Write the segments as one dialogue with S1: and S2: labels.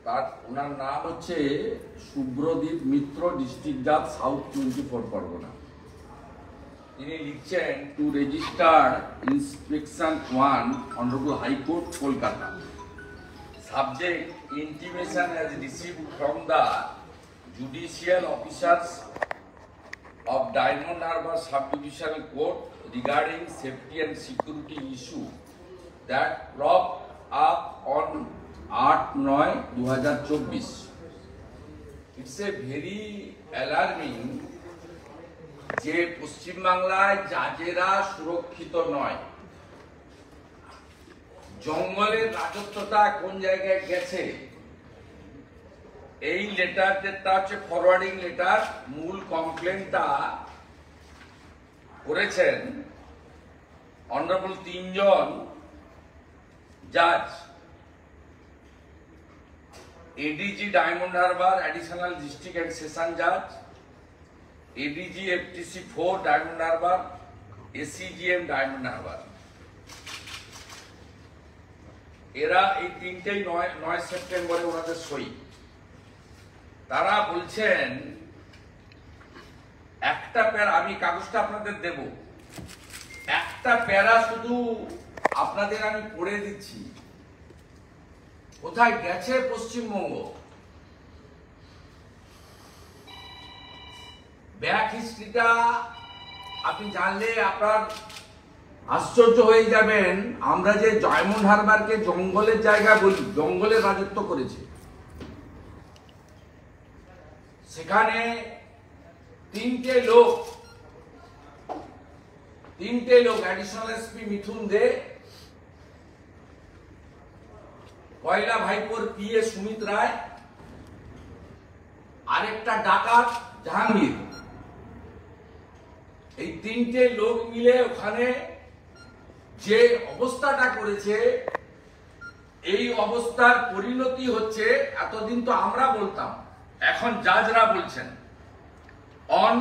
S1: তার ওনার নাম হচ্ছে শুভ্রদীপ মিত্র, ডিস্ট্রিক্ট জাজ, সাউথ 24 পরগনা। তিনি লিখছেন to register inspection 1 honourable high court Kolkata. Subject intimation has received from the judicial officers of Diamond Harbour Sub-Judicial Court regarding safety and security issue that cropped up on 8/9/2024. It's a very alarming যে পশ্চিমবাংলায় জাজেরা সুরক্ষিত নয়। জঙ্গলের রাজত্বটা কোন জায়গায় গেছে, এই letter যেটা হচ্ছে ফরওয়ার্ডিং লেটার, মূল কমপ্লেনটা করেছেন অনারেবল 3 জন জাজ, ADG diamond Harbour additional district and session জাজ, ADG FTC 4 diamond Harbour, ACGM diamond Harbour. এরা এই তিনটেই 9 সেপ্টেম্বরে ওনাদের সই। তারা বলছেন একটা প্যারা, আমি কাগজটা আপনাদের দেব, একটা প্যারা শুধু আপনাদের আমি পড়ে দিচ্ছি। কোথায় গেছে পশ্চিমবঙ্গ, ব্যাক হিস্ট্রিটা আপনি জানলে আপনার আশ্চর্য হয়ে যাবেন। আমরা যে ডায়মন্ড হারবারকে জঙ্গলের জায়গা বলি, জঙ্গলের রাজত্ব করেছে, সেখানে তিনটে লোক অ্যাডিশনাল এসপি মিথুন দে, কয়লা ভাইপোর পিএ সুমিত রায়, আরেকটা ডাকাত জাহাঙ্গীর, এই তিনটে লোক মিলে ওখানে যে অবস্থাটা করেছে, এই অবস্থার পরিণতি হচ্ছে, এতদিন তো আমরা বলতাম, এখন জাজরা বলছেন on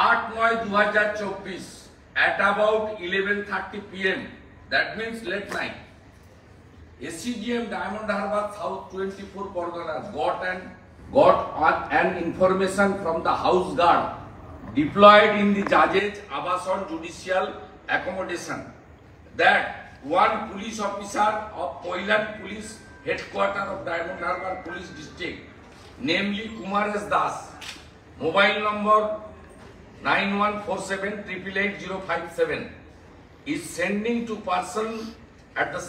S1: 8/9/2024 at about 11:30 PM, that means late night, SCGM Diamond Harbour South 24 Pargana got an information from the house guard deployed in the judge's Abason judicial accommodation that one police officer of Koilan Police Headquarters of Diamond Harbour Police District, namely Kumar S. Das, mobile number 9147888057, is sending to person at the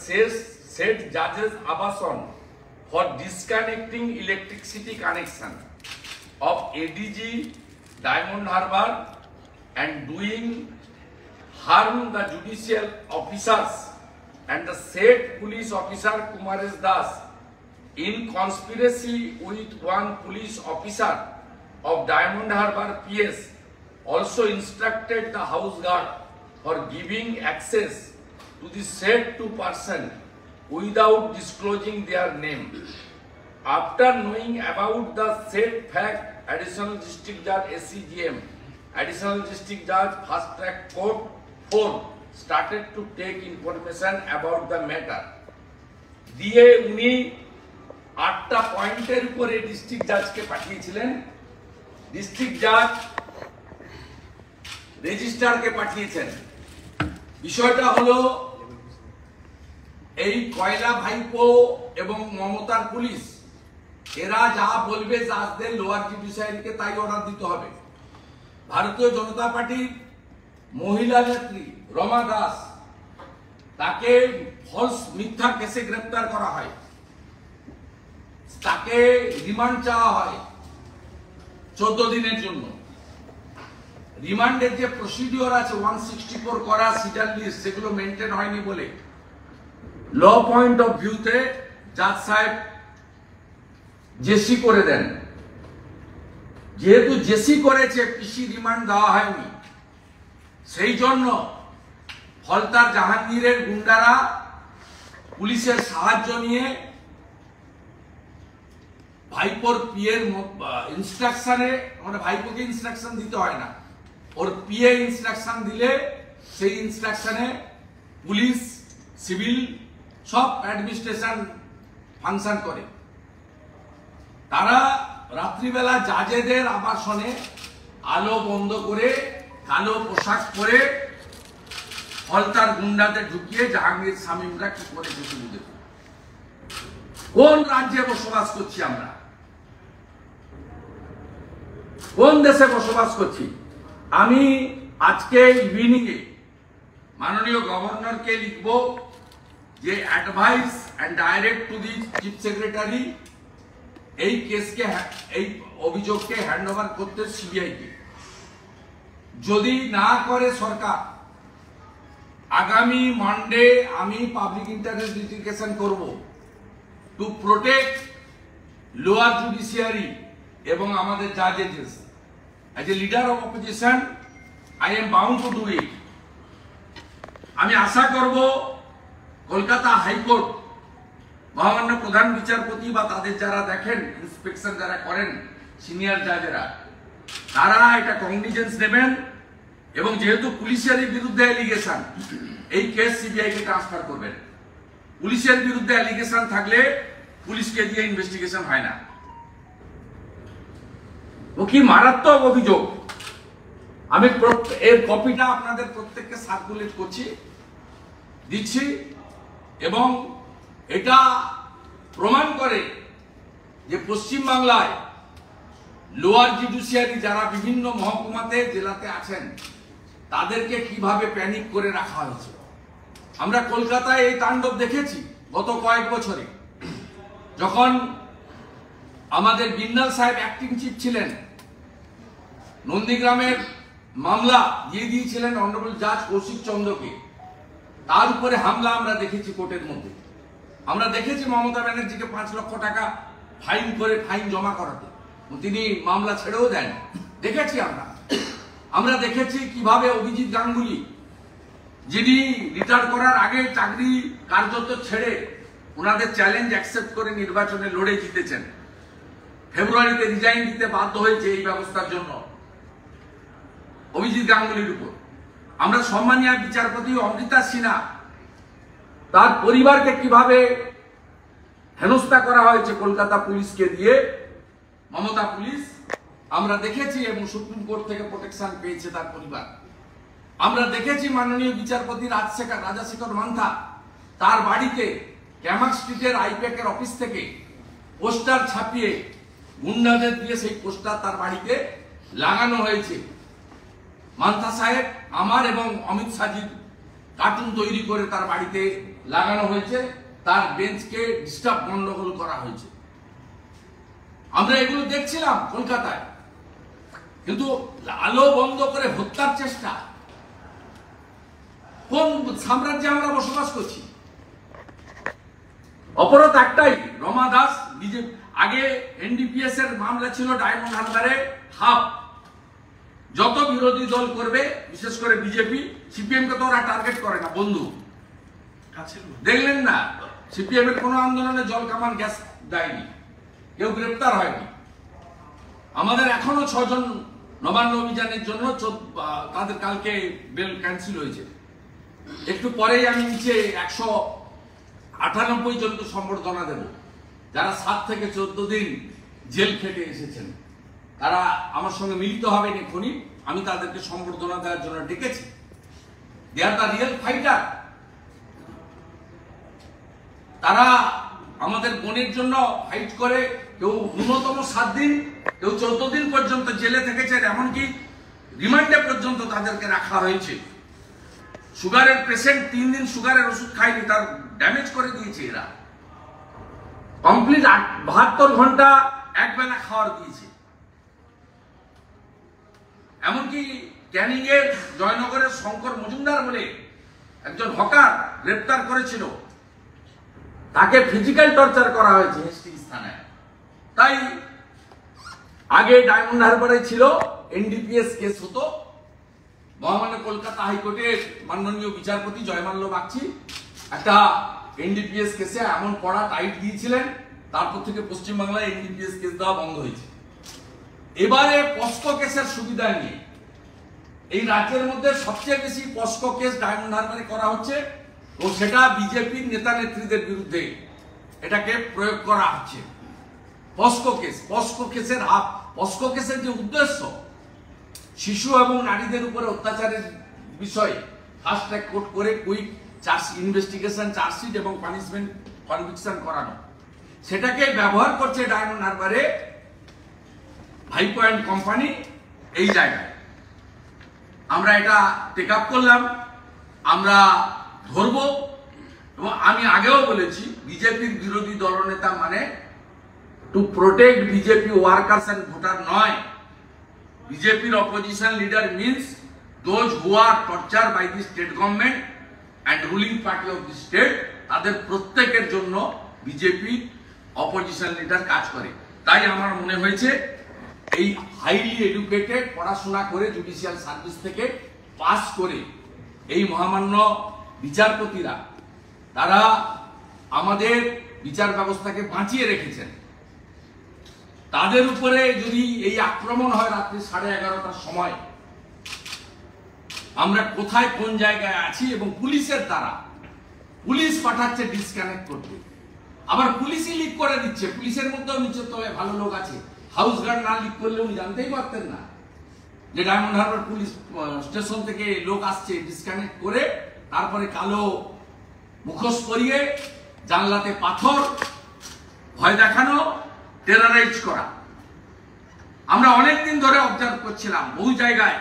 S1: said judge's Abason for disconnecting electricity connection of ADG Diamond Harbour and doing harm the judicial officers and the said police officer Kumar S. Das in conspiracy with one police officer of Diamond Harbour PS also instructed the house guard for giving access to the said two person without disclosing their name. After knowing about the said fact, Additional District Judge SCGM, Additional District Judge Fast Track Court 4 started to take information about the matter. দিয়ে উনি 8টা পয়েন্টের উপরে district জাজকে পাঠিয়েছিলেন, district জাজ রেজিস্ট্রারকে পাঠিয়েছেন। বিষয়টা হলো এই কয়লা ভাইপো এবং মমতার পুলিশ, এরা যা বলবে জাজদের লোয়ার জুডিশিয়ারিকে তাই অর্ডার দিতে হবে। ভারতীয় জনতা পার্টির মহিলা নেত্রী রমা দাস, তাকে ফলস মিথ্যা কেসে গ্রেপ্তার করা হয়, তাকে রিমান্ড চাওয়া হয় 14 দিনের জন্য। রিমান্ডের যে প্রসিডিওর আছে 164 করা সিডার লিস্ট, সেগুলো মেনটেন হয়নি বলে ল পয়েন্ট অফ ভিউতে জাজ সাহেব জেসি করে দেন। যেহেতু জেসি করেছে, পিসি রিমান্ড দেওয়া হয়নি, সেই জন্য ফলতার জাহাঙ্গীরের গুন্ডারা পুলিশের সাহায্য নিয়ে ভাইপোর পিএর ইনস্ট্রাকশনে, মানে ভাইপোকে ইনস্ট্রাকশন দিতে হয় না, ওর পিএ ইনস্ট্রাকশন দিলে সেই ইনস্ট্রাকশনে পুলিশ, সিভিল সব অ্যাডমিনিস্ট্রেশন ফাংশন করে। তারা রাত্রিবেলা জাজেদের আবাসনে আলো বন্ধ করে কালো পোশাক পরে হলতার গুন্ডাদের ঢুকিয়ে জাহাঙ্গীর শামীমরা কি করে কিছু বুঝে। কোন রাজ্যে বসবাস করছি আমরা? কোন দেশে বসবাস করছি? আমি আজকে ইভিনিং এ মাননীয় গভর্নরকে লিখব যে advise and direct to the chief secretary এই কেসকে, এই অভিযোগকে হ্যান্ড ওভার করতে সিবিআই কে। যদি না করে সরকার, আগামী মানডে আমি পাবলিক ইন্টারেস্ট লিটিগেশন করব টু প্রোটেক্ট লোয়ার জুডিশিয়ারি এবং আমাদের জাজেস। As a leader of opposition I am bound to do it. আমি আশা করব কলকাতা হাইকোর্ট মহামান্য প্রধান বিচারপতি বা তাদের যারা দেখেন, ইন্সপেকশন যারা করেন, সিনিয়র জাজেরা, তারা এটা কগনিজেন্স নেবেন এবং যেহেতু পুলিশের বিরুদ্ধে অ্যালিগেশন, এই কেস সিবিআই কে ট্রান্সফার করবেন। পুলিশের বিরুদ্ধে অ্যালিগেশন থাকলে পুলিশকে দিয়ে ইনভেস্টিগেশন হয় না। ও কি মারাত্মক অভিযোগ! আমি এর কপিটা আপনাদের প্রত্যেককে সার্কুলেট করছি, দিচ্ছি, এবং এটা প্রমাণ করে যে পশ্চিমবাংলায় লোয়ার জুডিশিয়ারি যারা বিভিন্ন মহকুমাতে জেলাতে আছেন তাদেরকে কিভাবে প্যানিক করে রাখা হয়েছে। আমরা কলকাতায় এই তাণ্ডব দেখেছি গত কয়েক বছরে। যখন আমাদের বিন্দাল সাহেব অ্যাক্টিং চিফ ছিলেন, নন্দীগ্রামের মামলা দিয়ে দিয়েছিলেন অনারেবল জাজ কৌশিক চন্দ্রকে, তার উপরে হামলা আমরা দেখেছি কোর্টের মধ্যে। আমরা দেখেছি মমতা ব্যানার্জিকে 5 লক্ষ টাকা ফাইন করে ফাইন জমা করাতে, তিনি মামলা ছেড়েও দেন। দেখেছি আমরা দেখেছি কিভাবে অভিজিৎ গাঙ্গুলি, যিনি রিটায়ার করার আগে চাকরি কার্যত ছেড়ে ওনাদের চ্যালেঞ্জ অ্যাকসেপ্ট করে নির্বাচনে লড়ে জিতেছেন, ফেব্রুয়ারিতে রিজাইন দিতে বাধ্য হয়েছে এই ব্যবস্থার জন্য অভিজিৎ গাঙ্গুলির উপর। আমরা সম্মানীয় বিচারপতি অমৃতা সিনহা, তার পরিবারকে কিভাবে হেনস্থা করা হয়েছে কলকাতা পুলিশকে দিয়ে, মমতা পুলিশ, আমরা দেখেছি, এবং সুপ্রিম কোর্ট থেকে প্রোটেকশন পেয়েছে তার পরিবার। আমরা দেখেছি মাননীয় বিচারপতি রাজাশেখর মান্থা, তার বাড়িতে ক্যামাক স্ট্রিটের আইপ্যাকের অফিস থেকে পোস্টার ছাপিয়ে গুন্ডাদের দিয়ে সেই পোস্টার তার বাড়িতে লাগানো হয়েছে। মান্থা সাহেব আমার এবং অমিত শাহজির কার্টুন তৈরি করে তার বাড়িতে লাগানো হয়েছে, তার বেঞ্চকে ডিস্টার্ব গন্ডগোল করা হয়েছে। আমরা এগুলো দেখছিলাম কলকাতায়, কিন্তু আলো বন্ধ করে হত্যার চেষ্টা। কোন সাম্রাজ্যে আমরা বসবাস করছি? অপরাধ একটাই, রমা দাস বিজেপি, আগে এনডিপিএস এর মামলা ছিল ডায়মন্ড হারবারে হাফ। যত বিরোধী দল করবে, বিশেষ করে বিজেপি, সিপিএম কে তো ওরা টার্গেট করে না, বন্ধু দেখলেন না, সিপিএম এর কোন আন্দোলনে জল কামান গ্যাস দেয়নি, কেউ গ্রেপ্তার হয়নি। আমাদের এখনো 6 জন নবান্ন অভিযানের জন্য তাদের কালকে বেল ক্যান্সেল হয়েছে। একটু পরেই আমি নিচে 198 জনকে সম্বর্ধনা দেব, যারা 7 থেকে 14 দিন জেল খেটে এসেছেন। তারা আমার সঙ্গে মিলিত হবেন এখনই, আমি তাদেরকে সম্বর্ধনা দেওয়ার জন্য ডেকেছি। দে আর দ্য রিয়েল ফাইটার। তারা আমাদের বোনের জন্য ফাইট করে, কেউ ন্যূনতম 7 দিন, কেউ 14 দিন পর্যন্ত জেলে থেকেছে, এমনকি রিমান্ডে পর্যন্ত তাদেরকে রাখা হয়েছে। সুগারের পেশেন্ট 3 দিন সুগারের ওষুধ খায়নি, তার ড্যামেজ করে দিয়েছে এরা। কমপ্লিট 72 ঘন্টা একবেলা খাওয়ার দিয়েছে। এমনকি ক্যানিং এর জয়নগরের শঙ্কর মজুমদার বলে একজন হকার গ্রেপ্তার করেছিল, তাকে ফিজিক্যাল টর্চার করা হয়েছে হেস্টিংস থানায়। তাই আগে ডায়মন্ড হারবারে ছিল এনডিপিএস কেস হতো, মহামান্য কলকাতা হাইকোর্টের মাননীয় বিচারপতি জয়মাল্য বাগচি একটা এনডিপিএস কেসে এমন পড়া টাইট দিয়েছিলেন, তারপর থেকে পশ্চিমবাংলায় এনডিপিএস কেস দেওয়া বন্ধ হয়েছে। এবারে পস্কো কেসের সুবিধা নিয়ে এই রাজ্যের মধ্যে সবচেয়ে বেশি পস্কো কেস ডায়মন্ড হারবারে করা হচ্ছে, ও সেটা বিজেপির নেতা নেত্রীদের বিরুদ্ধে এটাকে প্রয়োগ করা হচ্ছে। পস্কো কেসের পস্কো কেসের যে উদ্দেশ্য শিশু এবং নারীদের উপরে অত্যাচারের বিষয়ে ফাস্ট ট্র্যাক কোর্ট করে কুইক ইনভেস্টিগেশন চার্জশিট এবং পানিশমেন্ট কনভিকশন করানো, সেটাকে ব্যবহার করছে ডায়মন্ড হারবারে ভাইপো অ্যান্ড কোম্পানি। এই জায়গায় আমরা এটা টেক আপ করলাম, আমরা ধরব। এবং আমি আগেও বলেছি বিজেপির বিরোধী দলনেতা মানে to protect BJP workers and voter নয়। বিজেপির opposition leader means those who are torture by the state government and ruling party of the state, তাদের প্রত্যেকের জন্য বিজেপি অপোজিশন লিডার কাজ করে। তাই আমার মনে হয়েছে এই হাইলি এডুকেটেড, পড়াশোনা করে জুডিশিয়াল সার্ভিস থেকে পাস করে এই মহামান্য বিচারপতিরা, তারা আমাদের বিচার ব্যবস্থাকে বাঁচিয়ে রেখেছেন। তাদের উপরে যদি এই আক্রমণ হয় রাত্রি 11:30টার সময়, আমরা কোথায় কোন জায়গায় আছি, এবং পুলিশের দ্বারা পুলিশ পাঠাচ্ছে ডিসকানেক্ট করতে, আবার পুলিশই লিক করে দিচ্ছে। পুলিশের মধ্যেও নিশ্চয় তবে ভালো লোক আছে, হাউস গার্ড না লিক করলে উনি জানতেই পারতেন না যে ডায়মন্ড হারবার পুলিশ স্টেশন থেকে লোক আসছে, ডিসকানেক্ট করে তারপরে কালো মুখোশ পরিয়ে জানলাতে পাথর, ভয় দেখানো, টেরারাইজ করা। আমরা অনেকদিন ধরে অবজার্ভ করছিলাম বহু জায়গায়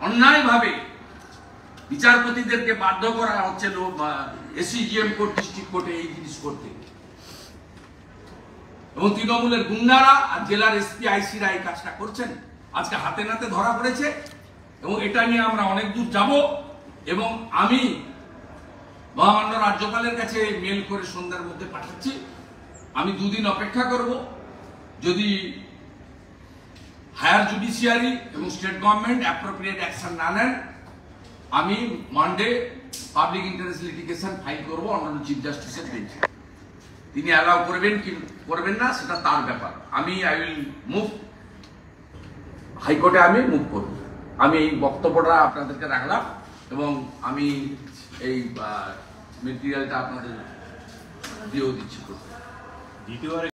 S1: অন্যায়ভাবে বিচারপতিদেরকে বাধ্য করা হচ্ছে এসিজিএম কোর্ট, ডিস্ট্রিক্ট কোর্টে এই জিনিস করতে, এবং তৃণমূলের গুন্ডারা আর জেলার এসপি আইসিরা এই কাজটা করছেন। আজকে হাতে নাতে ধরা পড়েছে, এবং এটা নিয়ে আমরা অনেক দূর যাব। এবং আমি মহামান্য রাজ্যপালের কাছে মেল করে সন্ধ্যার মধ্যে পাঠাচ্ছি, আমি 2 দিন অপেক্ষা করব। যদি হায়ার জুডিশিয়ারি এবং স্টেট গভর্নমেন্ট অ্যাপ্রোপ্রিয়েট অ্যাকশন না নেন, আমি Monday public interest litigation file করব অনারেবল চিফ জাস্টিসের বেঞ্চে। তিনি অ্যালাউ করবেন কি করবেন না সেটা তার ব্যাপার। আই উইল মুভ, হাইকোর্টে আমি মুভ করব। আমি এই বক্তব্যটা আপনাদেরকে রাখলাম, এবং আমি এই মেটেরিয়ালটা আপনাদের দিয়েও দিচ্ছি।